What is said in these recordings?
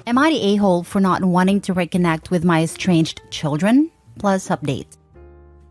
Am I the a-hole for not wanting to reconnect with my estranged children? Plus update.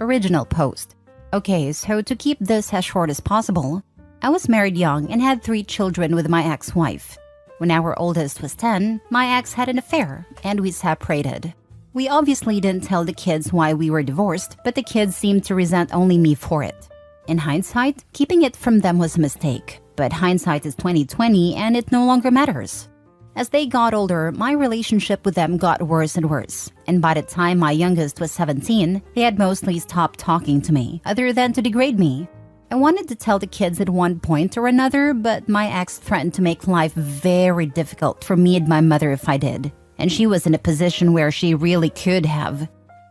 Original post. Okay, so to keep this as short as possible, I was married young and had 3 children with my ex-wife. When our oldest was 10, my ex had an affair and we separated. We obviously didn't tell the kids why we were divorced, but the kids seemed to resent only me for it. In hindsight, keeping it from them was a mistake, but hindsight is 20/20 and it no longer matters. As they got older, my relationship with them got worse and worse, and by the time my youngest was 17, they had mostly stopped talking to me, other than to degrade me. I wanted to tell the kids at one point or another, but my ex threatened to make life very difficult for me and my mother if I did, and she was in a position where she really could have.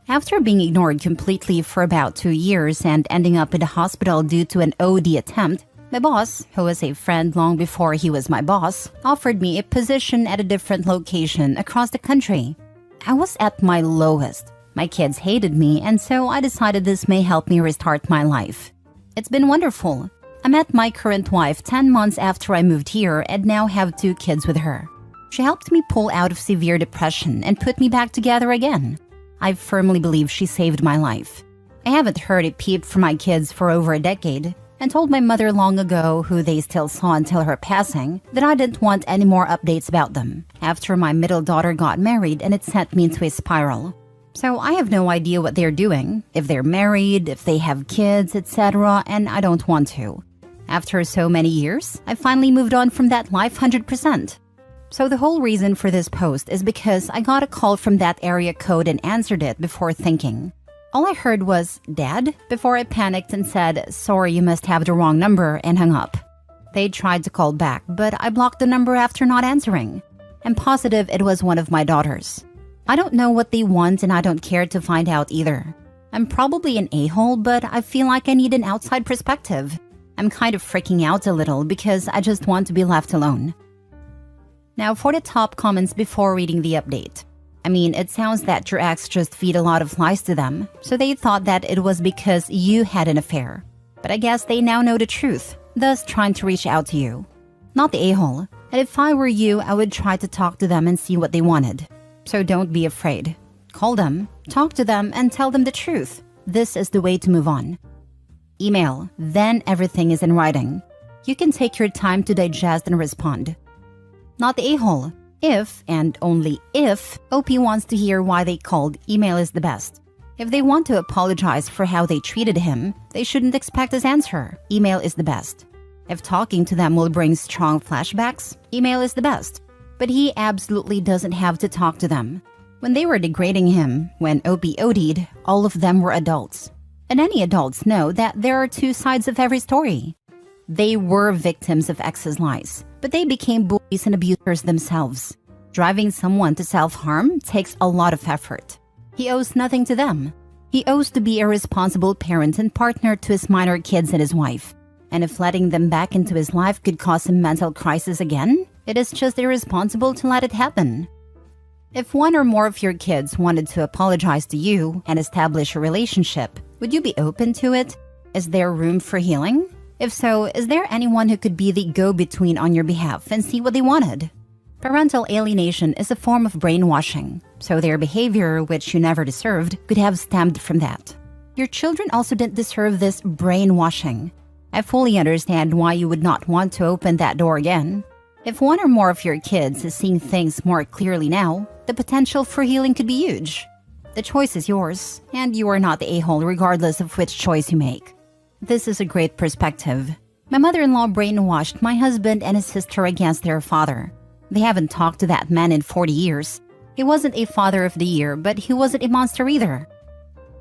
After being ignored completely for about 2 years and ending up in the hospital due to an OD attempt, my boss, who was a friend long before he was my boss, offered me a position at a different location across the country. I was at my lowest. My kids hated me, and so I decided this may help me restart my life. It's been wonderful. I met my current wife 10 months after I moved here and now have 2 kids with her. She helped me pull out of severe depression and put me back together again. I firmly believe she saved my life. I haven't heard a peep from my kids for over a decade, and told my mother long ago, who they still saw until her passing, that I didn't want any more updates about them after my middle daughter got married and it sent me into a spiral. So I have no idea what they're doing, if they're married, if they have kids, etc., and I don't want to. After so many years, I finally moved on from that life 100%. So the whole reason for this post is because I got a call from that area code and answered it before thinking. All I heard was, "Dad," before I panicked and said, "Sorry, you must have the wrong number," and hung up. They tried to call back, but I blocked the number after not answering. I'm positive it was one of my daughters. I don't know what they want and I don't care to find out either. I'm probably an a-hole, but I feel like I need an outside perspective. I'm kind of freaking out a little because I just want to be left alone. Now for the top comments before reading the update. I mean, it sounds that your ex just feed a lot of lies to them, so they thought that it was because you had an affair. But I guess they now know the truth, thus trying to reach out to you. Not the a-hole, and if I were you, I would try to talk to them and see what they wanted. So don't be afraid. Call them, talk to them, and tell them the truth. This is the way to move on. Email, then everything is in writing. You can take your time to digest and respond. Not the a-hole. If, and only if, OP wants to hear why they called, email is the best. If they want to apologize for how they treated him, they shouldn't expect his answer. Email is the best. If talking to them will bring strong flashbacks, email is the best. But he absolutely doesn't have to talk to them. When they were degrading him, when OP OD'd, all of them were adults. And any adults know that there are 2 sides of every story. They were victims of ex's lies, but they became bullies and abusers themselves. Driving someone to self-harm takes a lot of effort. He owes nothing to them. He owes to be a responsible parent and partner to his minor kids and his wife. And if letting them back into his life could cause a mental crisis again, it is just irresponsible to let it happen. If one or more of your kids wanted to apologize to you and establish a relationship, would you be open to it? Is there room for healing? If so, is there anyone who could be the go-between on your behalf and see what they wanted? Parental alienation is a form of brainwashing, so their behavior, which you never deserved, could have stemmed from that. Your children also didn't deserve this brainwashing. I fully understand why you would not want to open that door again. If one or more of your kids is seeing things more clearly now, the potential for healing could be huge. The choice is yours, and you are not the a-hole regardless of which choice you make. This is a great perspective. My mother-in-law brainwashed my husband and his sister against their father. They haven't talked to that man in 40 years. He wasn't a father of the year, but he wasn't a monster either.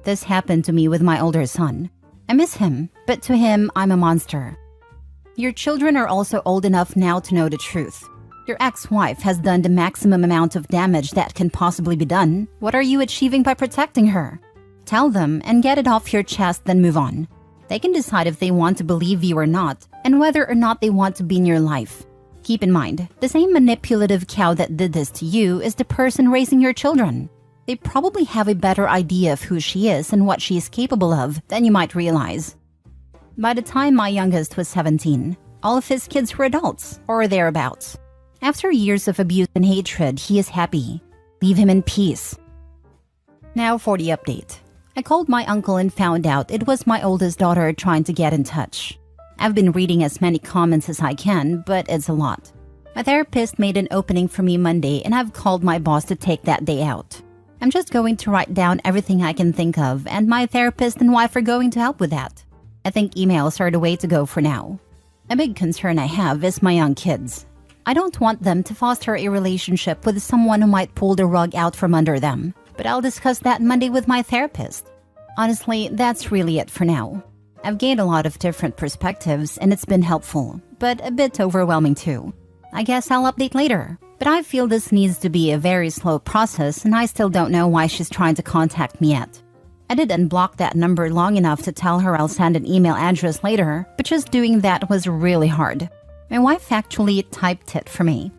This happened to me with my older son. I miss him, but to him, I'm a monster. Your children are also old enough now to know the truth. Your ex-wife has done the maximum amount of damage that can possibly be done. What are you achieving by protecting her? Tell them and get it off your chest, then move on. They can decide if they want to believe you or not, and whether or not they want to be in your life. Keep in mind, the same manipulative cow that did this to you is the person raising your children. They probably have a better idea of who she is and what she is capable of than you might realize. By the time my youngest was 17, all of his kids were adults, or thereabouts. After years of abuse and hatred, he is happy. Leave him in peace. Now for the update. I called my uncle and found out it was my oldest daughter trying to get in touch. I've been reading as many comments as I can, but it's a lot. My therapist made an opening for me Monday and I've called my boss to take that day out. I'm just going to write down everything I can think of, and my therapist and wife are going to help with that. I think emails are the way to go for now. A big concern I have is my young kids. I don't want them to foster a relationship with someone who might pull the rug out from under them, but I'll discuss that Monday with my therapist. Honestly, that's really it for now. I've gained a lot of different perspectives and it's been helpful, but a bit overwhelming too. I guess I'll update later. But I feel this needs to be a very slow process and I still don't know why she's trying to contact me yet. I did unblock that number long enough to tell her I'll send an email address later, but just doing that was really hard. My wife actually typed it for me.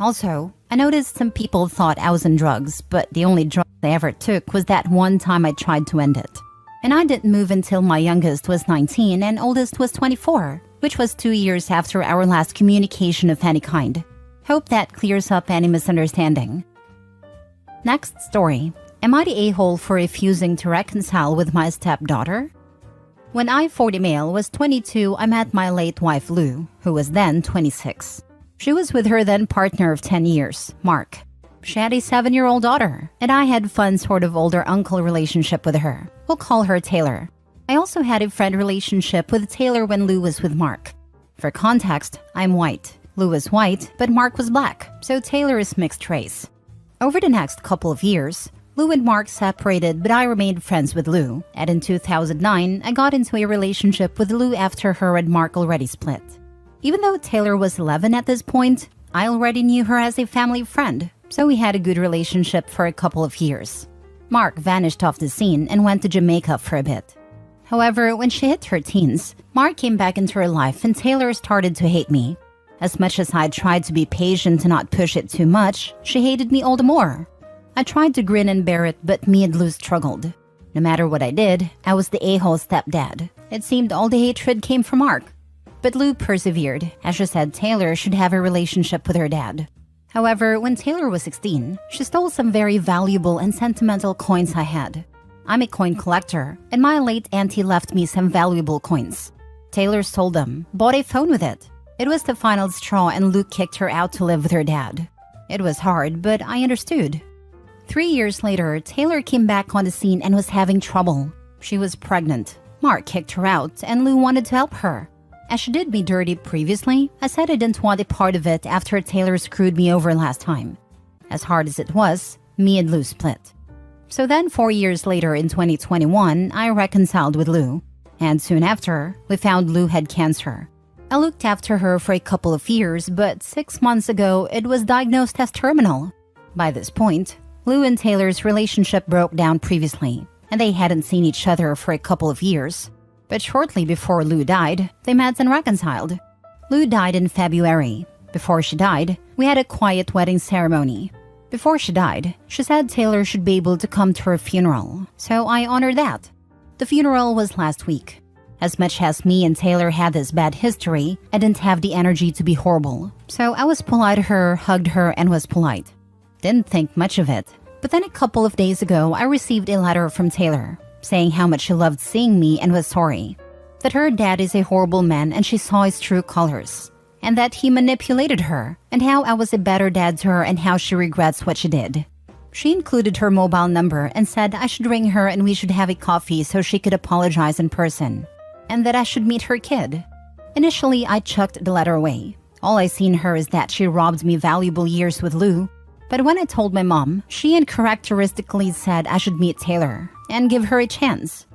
Also, I noticed some people thought I was on drugs, but the only drug I ever took was that one time I tried to end it. And I didn't move until my youngest was 19 and oldest was 24, which was 2 years after our last communication of any kind. Hope that clears up any misunderstanding. Next story. Am I the a-hole for refusing to reconcile with my stepdaughter? When I, 40 male, was 22, I met my late wife Lou, who was then 26. She was with her then partner of 10 years, Mark. She had a 7-year-old daughter, and I had fun sort of older uncle relationship with her. We'll call her Taylor. I also had a friend relationship with Taylor when Lou was with Mark. For context, I'm white. Lou was white, but Mark was black, so Taylor is mixed race. Over the next couple of years, Lou and Mark separated, but I remained friends with Lou, and in 2009, I got into a relationship with Lou after her and Mark already split. Even though Taylor was 11 at this point, I already knew her as a family friend, so we had a good relationship for a couple of years. Mark vanished off the scene and went to Jamaica for a bit. However, when she hit her teens, Mark came back into her life and Taylor started to hate me. As much as I tried to be patient and not push it too much, she hated me all the more. I tried to grin and bear it, but me and Lou struggled. No matter what I did, I was the a-hole stepdad. It seemed all the hatred came from Mark. But Lou persevered, as she said Taylor should have a relationship with her dad. However, when Taylor was 16, she stole some very valuable and sentimental coins I had. I'm a coin collector, and my late auntie left me some valuable coins. Taylor sold them, bought a phone with it. It was the final straw and Luke kicked her out to live with her dad. It was hard, but I understood. 3 years later, Taylor came back on the scene and was having trouble. She was pregnant. Mark kicked her out and Lou wanted to help her. As she did me dirty previously, I said I didn't want a part of it after Taylor screwed me over last time. As hard as it was, me and Lou split. So then 4 years later in 2021, I reconciled with Lou. And soon after, we found Lou had cancer. I looked after her for a couple of years, but 6 months ago, it was diagnosed as terminal. By this point, Lou and Taylor's relationship broke down previously, and they hadn't seen each other for a couple of years. But shortly before Lou died, they met and reconciled. Lou died in February. Before she died, we had a quiet wedding ceremony. Before she died, she said Taylor should be able to come to her funeral, so I honored that. The funeral was last week. As much as me and Taylor had this bad history, I didn't have the energy to be horrible. So I was polite to her, hugged her, and was polite. Didn't think much of it. But then a couple of days ago, I received a letter from Taylor, saying how much she loved seeing me and was sorry. That her dad is a horrible man and she saw his true colors. And that he manipulated her, and how I was a better dad to her and how she regrets what she did. She included her mobile number and said I should ring her and we should have a coffee so she could apologize in person. And that I should meet her kid. Initially, I chucked the letter away. All I seen her is that she robbed me valuable years with Lou. But when I told my mom, she uncharacteristically said I should meet Taylor and give her a chance.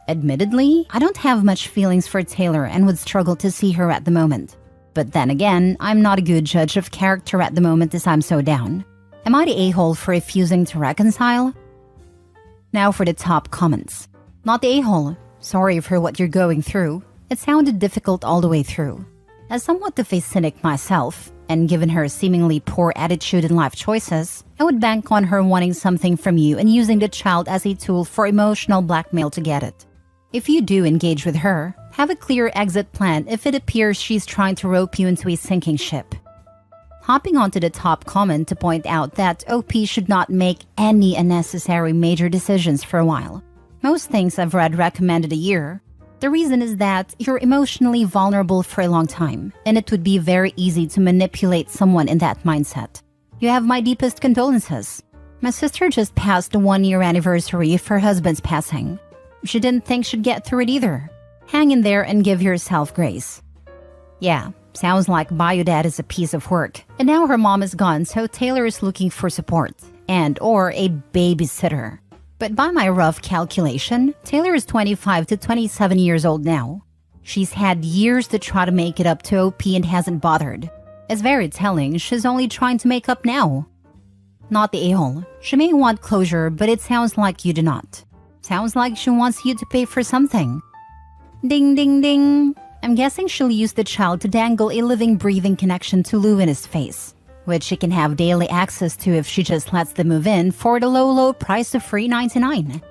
Admittedly, I don't have much feelings for Taylor and would struggle to see her at the moment. But then again, I'm not a good judge of character at the moment as I'm so down. Am I the a-hole for refusing to reconcile? Now for the top comments. Not the a-hole. Sorry for what you're going through. It sounded difficult all the way through. As somewhat of a cynic myself, and given her seemingly poor attitude and life choices, I would bank on her wanting something from you and using the child as a tool for emotional blackmail to get it. If you do engage with her, have a clear exit plan if it appears she's trying to rope you into a sinking ship. hopping onto the top comment to point out that OP should not make any unnecessary major decisions for a while. Most things I've read recommended a year. The reason is that you're emotionally vulnerable for a long time, and it would be very easy to manipulate someone in that mindset. You have my deepest condolences. My sister just passed the 1-year anniversary of her husband's passing. She didn't think she'd get through it either. Hang in there and give yourself grace. Yeah, sounds like Biodad is a piece of work. And now her mom is gone, so Taylor is looking for support and/or a babysitter. But by my rough calculation, Taylor is 25 to 27 years old now. She's had years to try to make it up to OP and hasn't bothered. It's very telling she's only trying to make up now. Not the a-hole. She may want closure, but it sounds like you do not. Sounds like she wants you to pay for something. Ding ding ding. I'm guessing she'll use the child to dangle a living, breathing connection to Lou in his face, which she can have daily access to if she just lets them move in for the low price of free $99.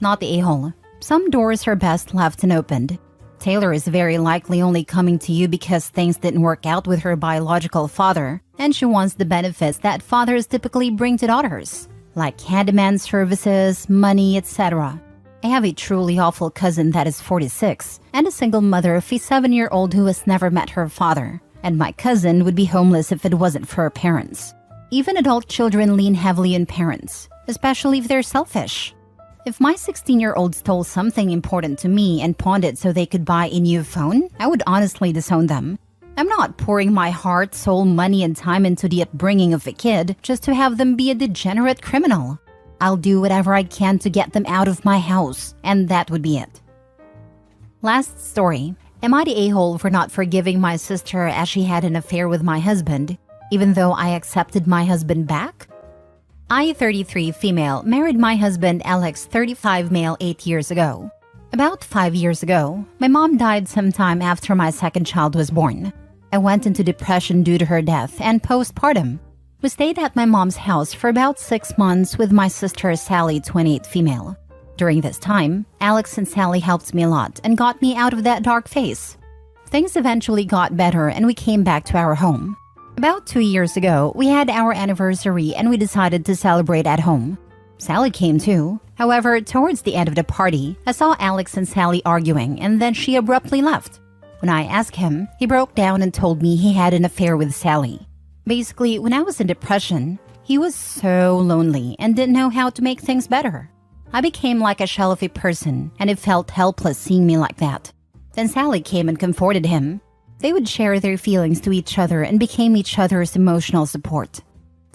Not the a-hole. Some doors are best left unopened. Taylor is very likely only coming to you because things didn't work out with her biological father, and she wants the benefits that fathers typically bring to daughters, like handyman services, money, etc. I have a truly awful cousin that is 46 and a single mother of a 7-year-old who has never met her father, and my cousin would be homeless if it wasn't for her parents. Even adult children lean heavily on parents, especially if they're selfish. If my 16-year-old stole something important to me and pawned it so they could buy a new phone, I would honestly disown them. I'm not pouring my heart, soul, money, and time into the upbringing of a kid just to have them be a degenerate criminal. I'll do whatever I can to get them out of my house, and that would be it. Last story. Am I the a-hole for not forgiving my sister as she had an affair with my husband, even though I accepted my husband back? I, 33 female, married my husband Alex, 35 male, 8 years ago. About 5 years ago, my mom died sometime after my second child was born. I went into depression due to her death and postpartum. We stayed at my mom's house for about 6 months with my sister Sally, 28 female. During this time, Alex and Sally helped me a lot and got me out of that dark phase. Things eventually got better and we came back to our home. About 2 years ago, we had our anniversary and we decided to celebrate at home. Sally came too. However, towards the end of the party, I saw Alex and Sally arguing and then she abruptly left. When I asked him, he broke down and told me he had an affair with Sally. Basically, when I was in depression, he was so lonely and didn't know how to make things better. I became like a shell of a person and it felt helpless seeing me like that. Then Sally came and comforted him. They would share their feelings to each other and became each other's emotional support.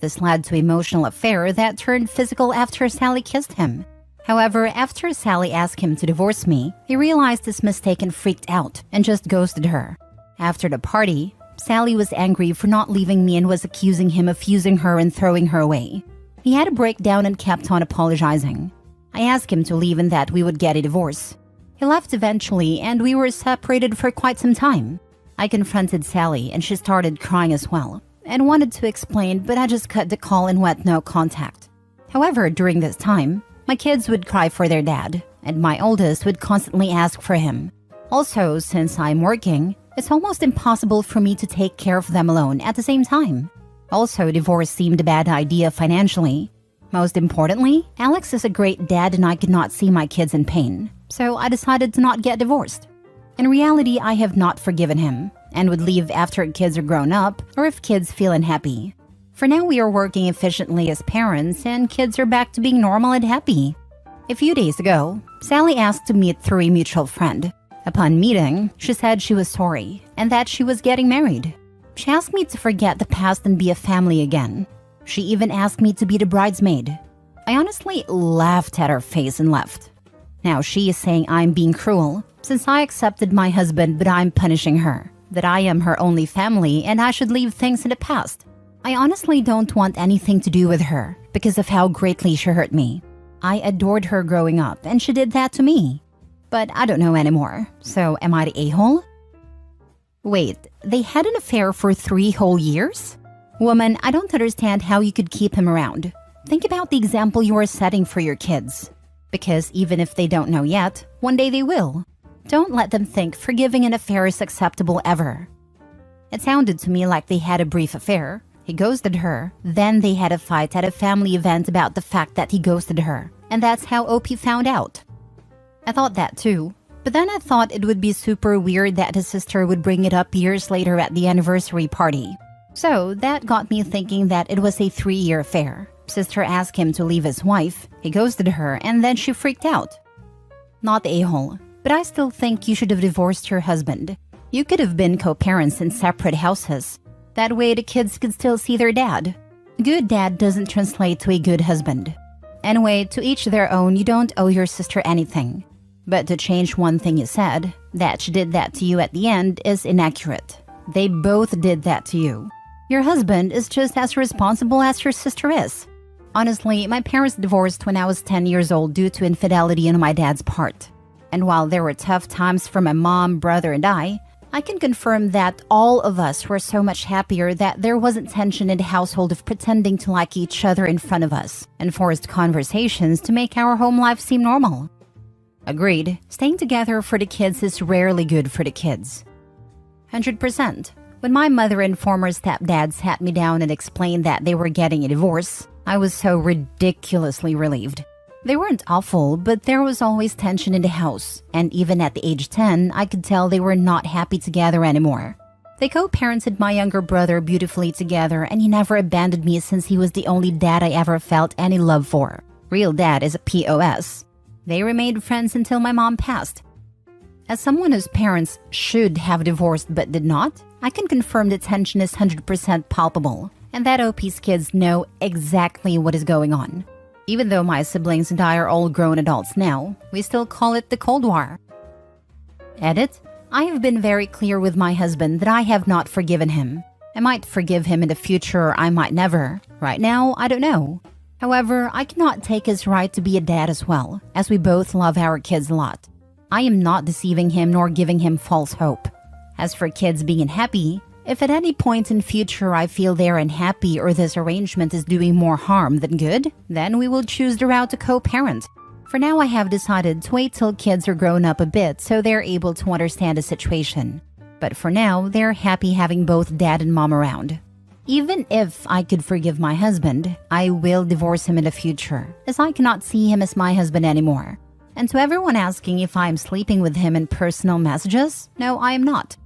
This led to an emotional affair that turned physical after Sally kissed him. However, after Sally asked him to divorce me, he realized his mistake and freaked out and just ghosted her. After the party, Sally was angry for not leaving me and was accusing him of using her and throwing her away. He had a breakdown and kept on apologizing. I asked him to leave and that we would get a divorce. He left eventually and we were separated for quite some time. I confronted Sally and she started crying as well and wanted to explain, but I just cut the call and went no contact. However, during this time, my kids would cry for their dad and my oldest would constantly ask for him. Also, since I'm working, it's almost impossible for me to take care of them alone at the same time. Also, divorce seemed a bad idea financially. Most importantly, Alex is a great dad and I could not see my kids in pain, so I decided to not get divorced. In reality, I have not forgiven him and would leave after kids are grown up or if kids feel unhappy. For now, we are working efficiently as parents and kids are back to being normal and happy. A few days ago, Sally asked to meet through a mutual friend. Upon meeting, she said she was sorry and that she was getting married. She asked me to forget the past and be a family again. She even asked me to be the bridesmaid. I honestly laughed at her face and left. Now she is saying I'm being cruel since I accepted my husband but I'm punishing her, that I am her only family and I should leave things in the past. I honestly don't want anything to do with her because of how greatly she hurt me. I adored her growing up and she did that to me. But I don't know anymore, so am I the a-hole? Wait, they had an affair for 3 whole years? Woman, I don't understand how you could keep him around. Think about the example you are setting for your kids. Because even if they don't know yet, one day they will. Don't let them think forgiving an affair is acceptable ever. It sounded to me like they had a brief affair. He ghosted her, then they had a fight at a family event about the fact that he ghosted her, and that's how OP found out. I thought that too, but then I thought it would be super weird that his sister would bring it up years later at the anniversary party. So that got me thinking that it was a 3-year affair. Sister asked him to leave his wife, he ghosted her, and then she freaked out. Not the a-hole, but I still think you should have divorced your husband. You could have been co-parents in separate houses. That way the kids could still see their dad. Good dad doesn't translate to a good husband. Anyway, to each their own, you don't owe your sister anything. But to change one thing you said, that she did that to you at the end, is inaccurate. They both did that to you. Your husband is just as responsible as your sister is. Honestly, my parents divorced when I was 10 years old due to infidelity on my dad's part. And while there were tough times for my mom, brother, and I can confirm that all of us were so much happier that there wasn't tension in the household of pretending to like each other in front of us and forced conversations to make our home life seem normal. Agreed, staying together for the kids is rarely good for the kids. 100%. When my mother and former stepdad sat me down and explained that they were getting a divorce, I was so ridiculously relieved. They weren't awful, but there was always tension in the house, and even at the age 10, I could tell they were not happy together anymore. They co-parented my younger brother beautifully together, and he never abandoned me since he was the only dad I ever felt any love for. Real dad is a POS. They remained friends until my mom passed. As someone whose parents should have divorced but did not, I can confirm the tension is 100% palpable, and that OP's kids know exactly what is going on. Even though my siblings and I are all grown adults now, we still call it the Cold War. Edit: I have been very clear with my husband that I have not forgiven him. I might forgive him in the future, or I might never. Right now, I don't know. However, I cannot take his right to be a dad as well, as we both love our kids a lot. I am not deceiving him nor giving him false hope. As for kids being unhappy, if at any point in future I feel they're unhappy or this arrangement is doing more harm than good, then we will choose the route to co-parent. For now, I have decided to wait till kids are grown up a bit so they're able to understand the situation. But for now, they're happy having both dad and mom around. Even if I could forgive my husband, I will divorce him in the future, as I cannot see him as my husband anymore. And to everyone asking if I am sleeping with him in personal messages, no, I am not.